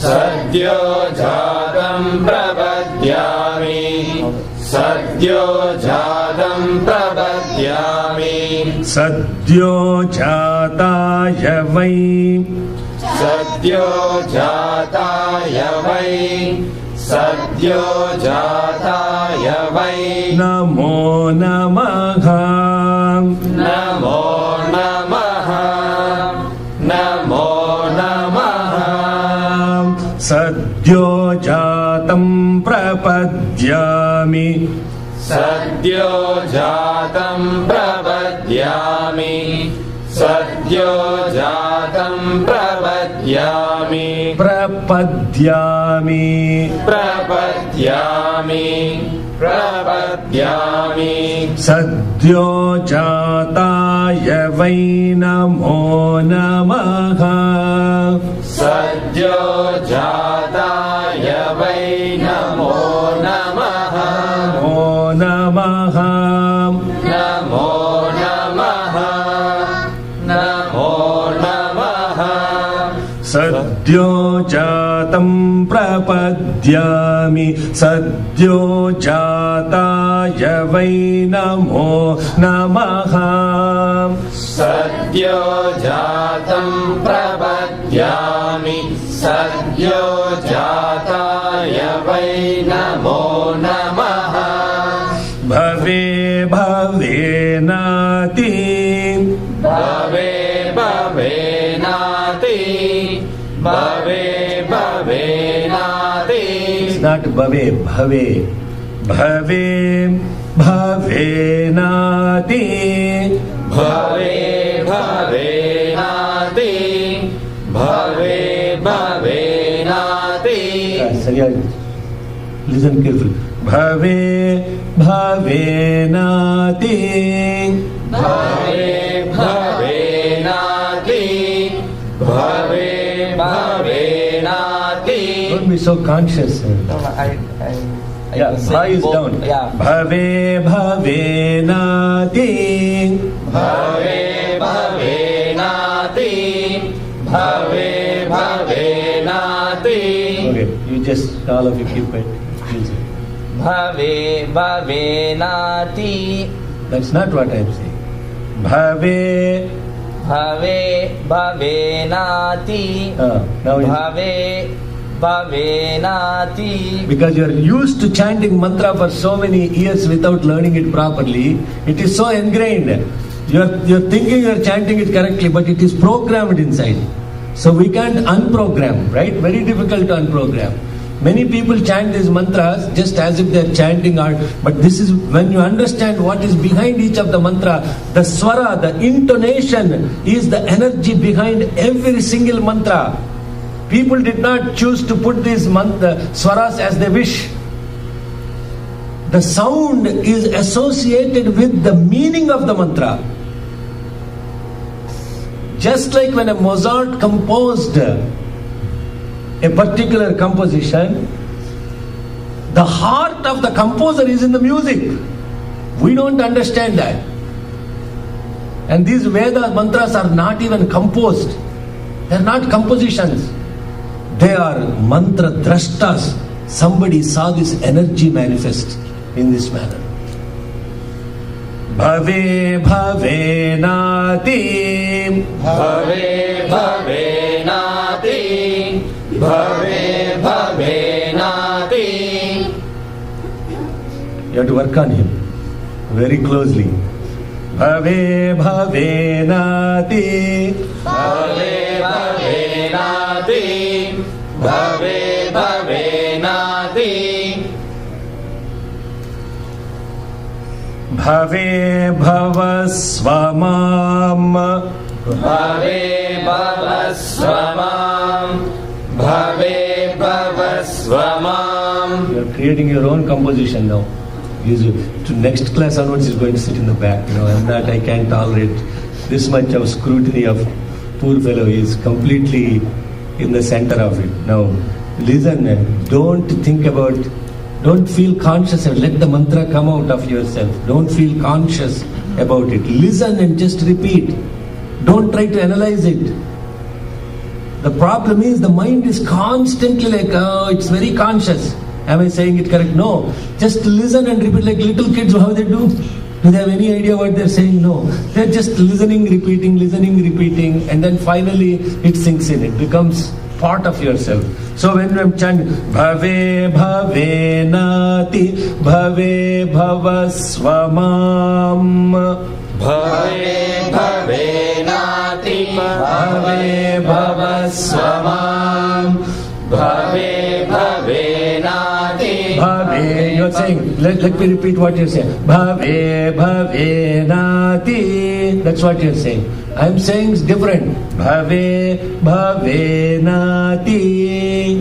[SPEAKER 1] Sadyo jatam prapadyami. Sadyo jatam prapadyami.
[SPEAKER 2] Sadyo jataya vai.
[SPEAKER 1] Sadyo jataya vai. Sadyo jataya vai.
[SPEAKER 2] Namo namaha.
[SPEAKER 1] Namo namaha. Namo namaha.
[SPEAKER 2] Sadyo jatam prapadyami.
[SPEAKER 1] Sadyo jatam prapadyami. Sadyo jatam prapadyami.
[SPEAKER 2] Prapadyami.
[SPEAKER 1] Prapadyami. Prapadyami.
[SPEAKER 2] Sadyo jataya vai namo namaha.
[SPEAKER 1] Sadyo jataya vai namo namaha.
[SPEAKER 2] Namo namaha.
[SPEAKER 1] Namo namaha. Namo namaha.
[SPEAKER 2] Sadyo jatam prapadyami. Sadyo jataya vai namo namaha.
[SPEAKER 1] Sadyo jatam prapadyami. Sadyo jataya vai namo namaha.
[SPEAKER 2] Bhave bhave nati.
[SPEAKER 1] Bhave bhave nati. Bhave bhave nati.
[SPEAKER 2] It's not bhave, bhave. Bhave bhave nati.
[SPEAKER 1] Bhave bhave nati. Bhave bhave nati.
[SPEAKER 2] Sariyagi. Listen carefully. Bhave bhave nati.
[SPEAKER 1] Bhave bhave nati. Bhave bhave nati.
[SPEAKER 2] Don't be so conscious. Yeah, bha is down.
[SPEAKER 6] Yeah.
[SPEAKER 2] Bhave bhave nati.
[SPEAKER 1] Bhave bhave nati. Bhave bhave nati.
[SPEAKER 2] Okay, you just all of you keep it. Please.
[SPEAKER 6] Bhave bhave nati.
[SPEAKER 2] That's not what I'm saying. Bhave.
[SPEAKER 6] Bhave bhave nati.
[SPEAKER 2] Now it's,
[SPEAKER 6] Bhave bhave nati.
[SPEAKER 2] because you are used to chanting mantra for so many years without learning it properly, it is so ingrained. You're thinking you're chanting it correctly, but it is programmed inside. So we can't unprogram, right? Very difficult to unprogram. Many people chant these mantras just as if they're chanting art, but this is when you understand what is behind each of the mantra, the swara, the intonation is the energy behind every single mantra. People did not choose to put these swaras as they wish. The sound is associated with the meaning of the mantra. Just like when a Mozart composed a particular composition, the heart of the composer is in the music. We don't understand that. And these Veda mantras are not even composed. They are not compositions. They are mantra drashtas. Somebody saw this energy manifest in this manner. Bhave bhave nati.
[SPEAKER 1] Bhave bhave nati. Bhave bhave nati.
[SPEAKER 2] You have to work on him very closely. Bhave bhave nati.
[SPEAKER 1] Bhave bhave nati. Bhave bhave nati.
[SPEAKER 2] Bhave bhavasvamam.
[SPEAKER 1] Bhave bhavasvamam. Bhave bhavasvamam.
[SPEAKER 2] You are creating your own composition now. To next class onwards is going to sit in the back. And that I can't tolerate this much of scrutiny of poor fellow. He is completely in the center of it. Now, listen and don't feel conscious and let the mantra come out of yourself. Don't feel conscious about it. Listen and just repeat. Don't try to analyze it. The problem is the mind is constantly like, oh, it's very conscious. Am I saying it correct? No. Just listen and repeat like little kids, how they do. Do they have any idea what they're saying? No. They're just listening, repeating, and then finally it sinks in. It becomes part of yourself. So when I'm chanting, Bhave Bhave Nati, Bhave Bhavasvamam,
[SPEAKER 1] Bhave Bhave Nati,
[SPEAKER 2] Bhave Bhavasvamam,
[SPEAKER 1] Bhave Bhave Nati.
[SPEAKER 2] Bhave, you're saying, let me repeat what you're saying. Bhave Bhave Nati. That's what you're saying. I'm saying it's different. Bhave Bhave Nati.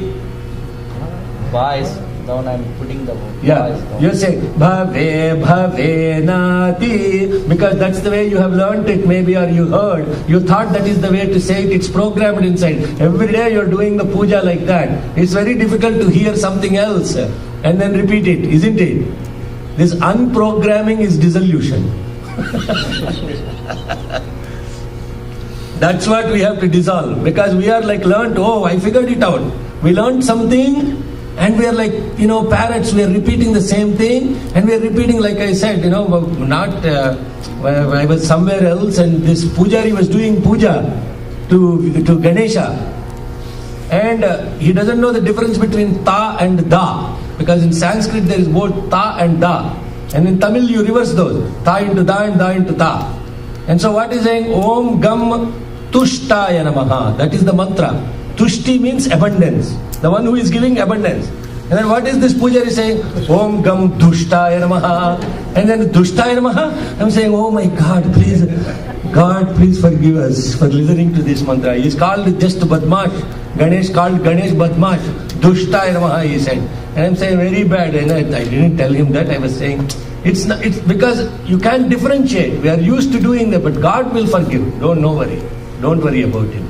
[SPEAKER 6] Voice down, I'm putting the voice down.
[SPEAKER 2] You're saying Bhave Bhave Nati because that's the way you have learnt it maybe, or you heard. You thought that is the way to say it. It's programmed inside. Every day you're doing the puja like that. It's very difficult to hear something else and then repeat it, isn't it? This unprogramming is dissolution. That's what we have to dissolve, because we are like learnt, oh, I figured it out. We learned something and we are like, parrots, we are repeating the same thing and we are repeating, like I said, I was somewhere else and this pujari was doing puja to Ganesha, and he doesn't know the difference between ta and da, because in Sanskrit there is both ta and da, and in Tamil you reverse those, ta into da and da into ta. And so what is saying? Om Gam Tushtaya Namaha. That is the mantra. Tushti means abundance. The one who is giving abundance. And then what is this pujari saying? Om Gam Dushtaya Namaha. And then Dushtaya Namaha, I'm saying, oh my God, please forgive us for listening to this mantra. He is called just Badmash. Ganesh called Ganesh Badmash. Dushtaya Namaha, he said. And I'm saying, very bad. And I didn't tell him that. I was saying, it's because you can't differentiate. We are used to doing that, but God will forgive. Don't worry about Him.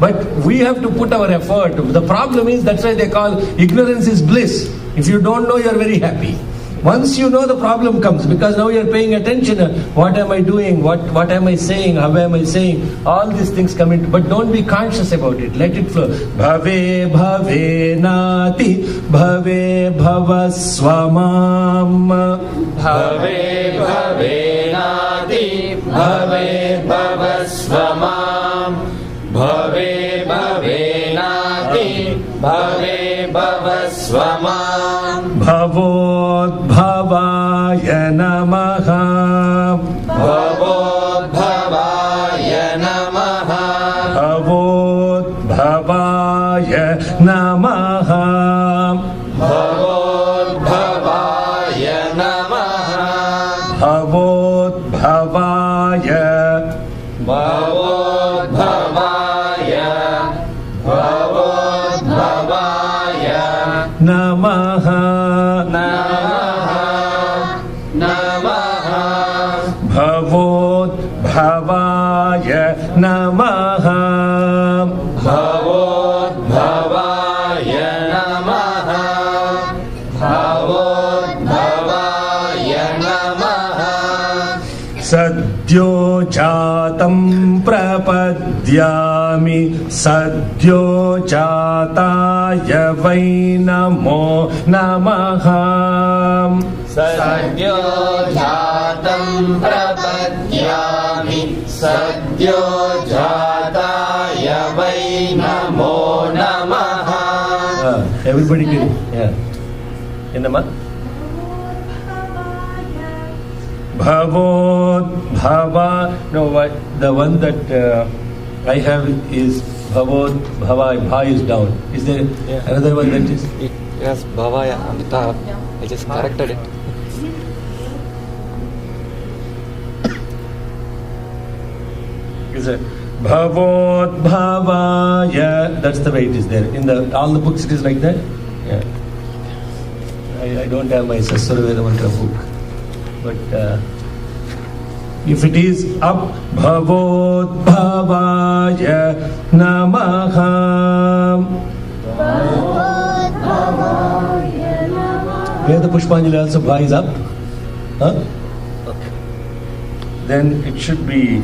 [SPEAKER 2] But we have to put our effort. The problem is, that's why they call ignorance is bliss. If you don't know, you are very happy. Once you know, the problem comes, because now you are paying attention. What am I doing? What am I saying? How am I saying? All these things come into, but don't be conscious about it. Let it flow. Bhave Bhave Nati, Bhave Bhavasvamam.
[SPEAKER 1] Bhave Bhave Nati, Bhave Bhavasvamam. Bhave Bhave Nati, Bhave Bhavasvamam.
[SPEAKER 2] Bhavodbhavaya Namaha.
[SPEAKER 1] Bhavodbhavaya Namaha.
[SPEAKER 2] Bhavodbhavaya Namaha.
[SPEAKER 1] Bhavodbhavaya Namaha.
[SPEAKER 2] Bhavodbhavaya.
[SPEAKER 1] Bhavodbhavaya. Bhavodbhavaya.
[SPEAKER 2] Namaha.
[SPEAKER 1] Namaha.
[SPEAKER 2] Bhavodbhavaya Namaha.
[SPEAKER 1] Bhavodbhavaya Namaha. Bhavodbhavaya Namaha.
[SPEAKER 2] Sadyo jatam prapadyami, sadyo jataya vai namo namaha.
[SPEAKER 1] Sadyo jatam prapadyami, sadyo jataya vai namo namaha.
[SPEAKER 2] Everybody can, Enama? Bhavodbhava. No, the one that I have is Bhavodbhava. Bha is down. Is there another one that is?
[SPEAKER 8] Yes, Bhavaya on the top. I just corrected it.
[SPEAKER 2] It's a Bhavodbhavaya. That's the way it is there. In all the books it is like that. Yeah. I don't have my Sasura Mantra book. But if it is up, Bhavodbhavaya Namaha. Where the Pushpanjali also Bha is up? Huh? Okay. Then it should be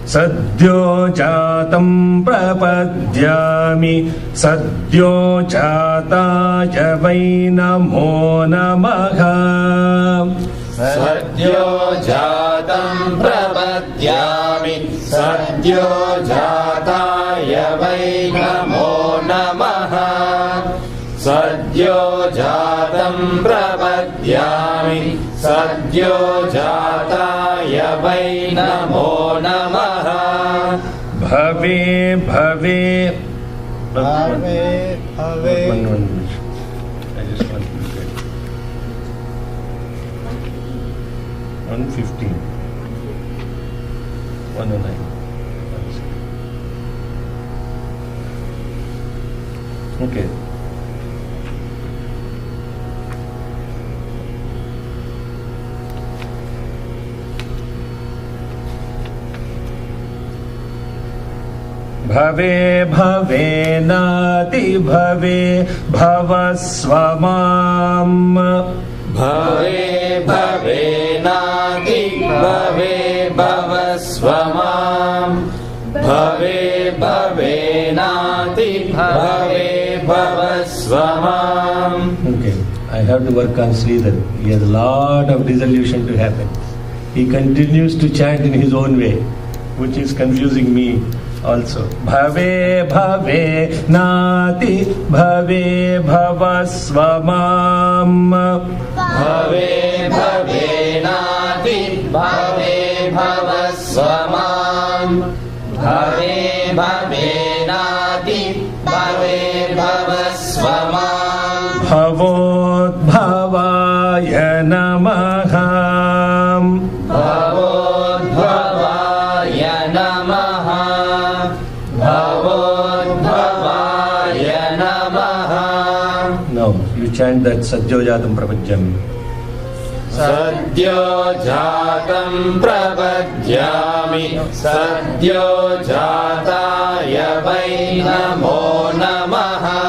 [SPEAKER 2] Sadyo Jatam Prapadyami Sadyo Jataya Vai Namo Namaha.
[SPEAKER 1] Sadyo Jatam Prapadyami Sadyo Jataya Vai Namo Namaha. Sadyo Jatam Prapadyami Sadyo Jataya Vai Namo Namaha.
[SPEAKER 2] Bhave Bhave
[SPEAKER 5] Bhave Bhave.
[SPEAKER 2] One minute. I just want to look at 115 109. Okay. Bhave Bhave Nati Bhave Bhavasvamam.
[SPEAKER 1] Bhave Bhave Nati Bhave Bhavasvamam. Bhave Bhave Nati Bhave Bhavasvamam.
[SPEAKER 2] Okay, I have to work on Sridhar. He has a lot of dissolution to happen. He continues to chant in his own way, which is confusing me also. Bhave Bhave Nati Bhave Bhavasvamam.
[SPEAKER 1] Bhave Bhave Nati Bhave Bhavasvamam. Bhave Bhave Nati Bhave Bhavasvamam.
[SPEAKER 2] Bhavodbhavaya Namaha.
[SPEAKER 1] Bhavodbhavaya Namaha. Bhavodbhavaya Namaha.
[SPEAKER 2] Now you chant that Sadyo Jatam Prapadyami.
[SPEAKER 1] Sadyo Jatam Prapadyami Sadyo Jataya Vai Namo Namaha.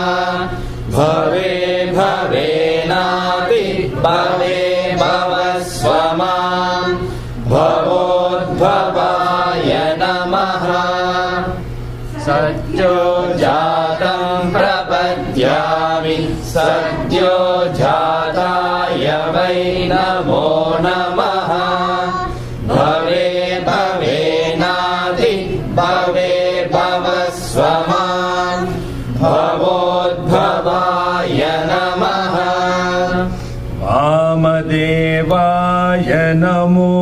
[SPEAKER 1] Bhave Bhave Nati Bhave Bhavasvamam. Bhavodbhavaya Namaha. Sadyo Jatam Prapadyami Sadyo Jataya Vai Namo Namaha. Bhave Bhave Nati Bhave Bhavasvamam. Bhavodbhavaya Namaha.
[SPEAKER 2] Vamadevaya Namo.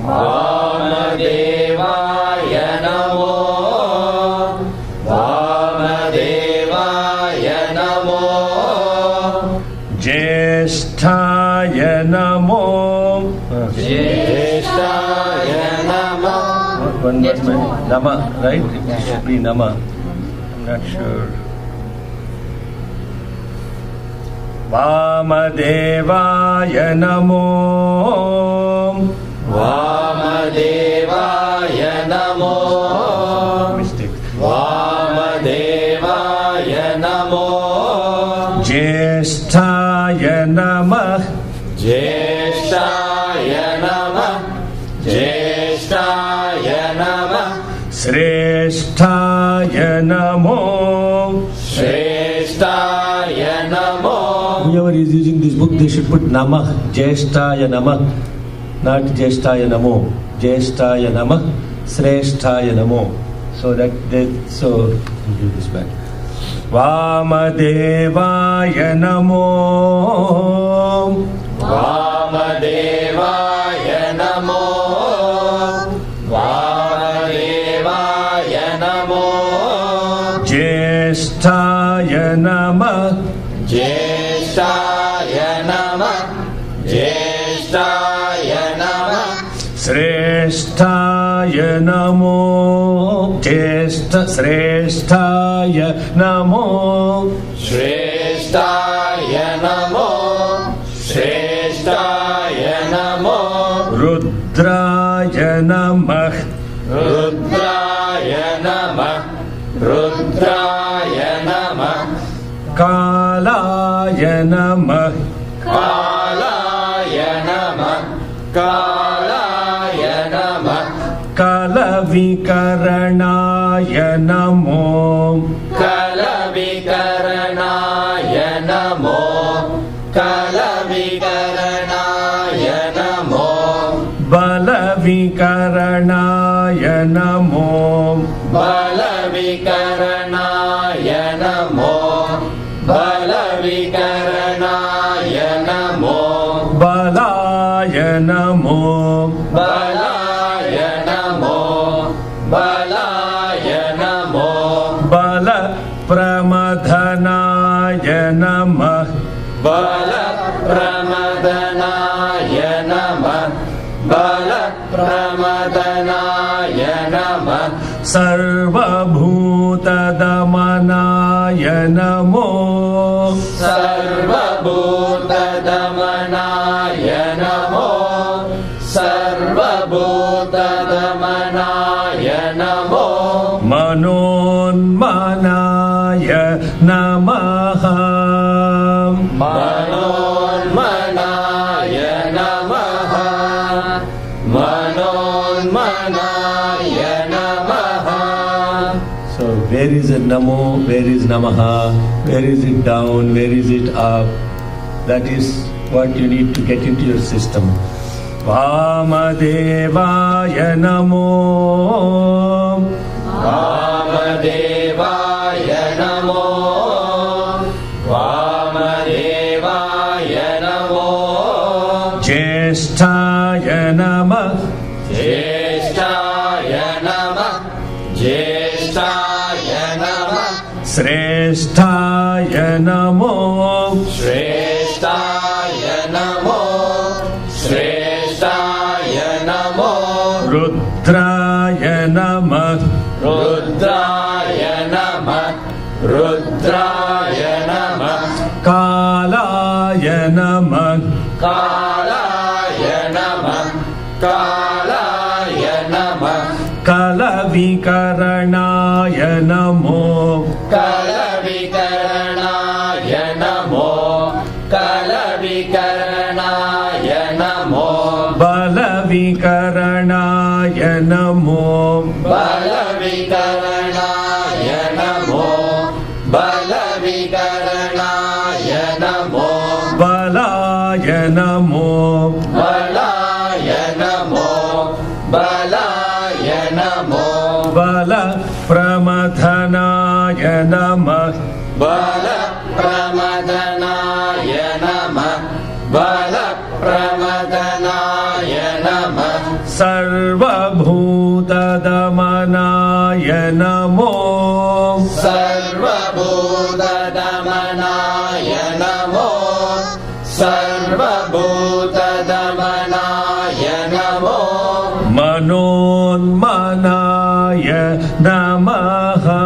[SPEAKER 1] Vamadevaya Namo. Vamadevaya Namo.
[SPEAKER 2] Jyesthaya Namo.
[SPEAKER 1] Jyesthaya Namo.
[SPEAKER 2] One minute. Nama, right? It should be Nama. I'm not sure. Vamadevaya Namo.
[SPEAKER 1] Vamadevaya Namo.
[SPEAKER 2] Mistake.
[SPEAKER 1] Vamadevaya Namo.
[SPEAKER 2] Jyesthaya Namah.
[SPEAKER 1] Jyesthaya Namah. Jyesthaya Namah.
[SPEAKER 2] Sresthaya Namo.
[SPEAKER 1] Sresthaya Namo.
[SPEAKER 2] Whoever is using this book, they should put Namah, Jyesthaya Namah, not Jyesthaya Namo. Jyesthaya Namah, Sresthaya Namo. So that they, so I'll give this back. Vamadevaya Namo.
[SPEAKER 1] Vamadevaya Namo. Vamadevaya Namo.
[SPEAKER 2] Jyesthaya Namah.
[SPEAKER 1] Jyesthaya Namah. Jyesthaya Namah.
[SPEAKER 2] Shrestaya namo. Shrestaya namo.
[SPEAKER 1] Shrestaya namo. Shrestaya namo.
[SPEAKER 2] Rudraya namah.
[SPEAKER 1] Rudraya namah. Rudraya namah.
[SPEAKER 2] Kalaya namah.
[SPEAKER 1] Kalaya namah. Kalaya namah.
[SPEAKER 2] Kalavikaranaya namo.
[SPEAKER 1] Kalavikaranaya namo. Kalavikaranaya namo.
[SPEAKER 2] Balavikaranaya namo.
[SPEAKER 1] Balavikaranaya namo. Balavikaranaya namo.
[SPEAKER 2] Balaya namo.
[SPEAKER 1] Balaya namo. Balaya namo.
[SPEAKER 2] Bala pramadhanaya namah.
[SPEAKER 1] Bala pramadhanaya namah. Bala pramadhanaya namah.
[SPEAKER 2] Sarvabhutadamanaya namo.
[SPEAKER 1] Sarvabhutadamanaya namo. Sarvabhutadamanaya namo.
[SPEAKER 2] Manonmanaya namaha.
[SPEAKER 1] Manonmanaya namaha. Manonmanaya namaha.
[SPEAKER 2] So where is it namo? Where is namaha? Where is it down? Where is it up? That is what you need to get into your system. Vamadevaya namo.
[SPEAKER 1] Vamadevaya namo. Vamadevaya namo.
[SPEAKER 2] Jyesthaya namah.
[SPEAKER 1] Jyesthaya namah. Jyesthaya namah.
[SPEAKER 2] Shrestaya namo.
[SPEAKER 1] Shrestaya namo. Shrestaya namo.
[SPEAKER 2] Rudraya namah.
[SPEAKER 1] Rudraya namah. Rudraya namah.
[SPEAKER 2] Kalaya namah.
[SPEAKER 1] Kalaya namah. Kalaya namah.
[SPEAKER 2] Kalavikaranaya namo.
[SPEAKER 1] Kalavikaranaya namo. Kalavikaranaya namo.
[SPEAKER 2] Balavikaranaya namo.
[SPEAKER 1] Balavikaranaya namo. Balavikaranaya namo.
[SPEAKER 2] Balaya namo.
[SPEAKER 1] Balaya namo. Balaya namo.
[SPEAKER 2] Bala pramadhanaya namah.
[SPEAKER 1] Bala pramadhanaya namah. Bala pramadhanaya namah.
[SPEAKER 2] Sarvabhutadamanaya namo.
[SPEAKER 1] Sarvabhutadamanaya namo. Sarvabhutadamanaya namo.
[SPEAKER 2] Manonmanaya namaha.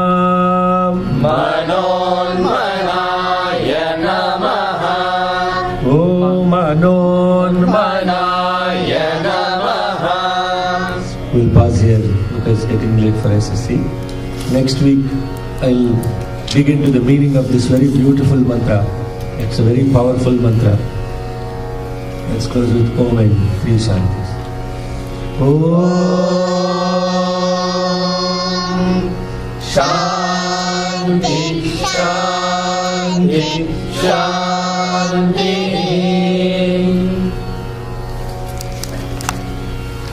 [SPEAKER 1] Manonmanaya namaha.
[SPEAKER 2] Om
[SPEAKER 1] Manaya namaha.
[SPEAKER 2] We'll pause here because it's getting late for SSC. Next week, I'll dig into the meaning of this very beautiful mantra. It's a very powerful mantra. Let's close with Om and 3 Shantis. Om
[SPEAKER 1] Shanti, Shanti, Shanti.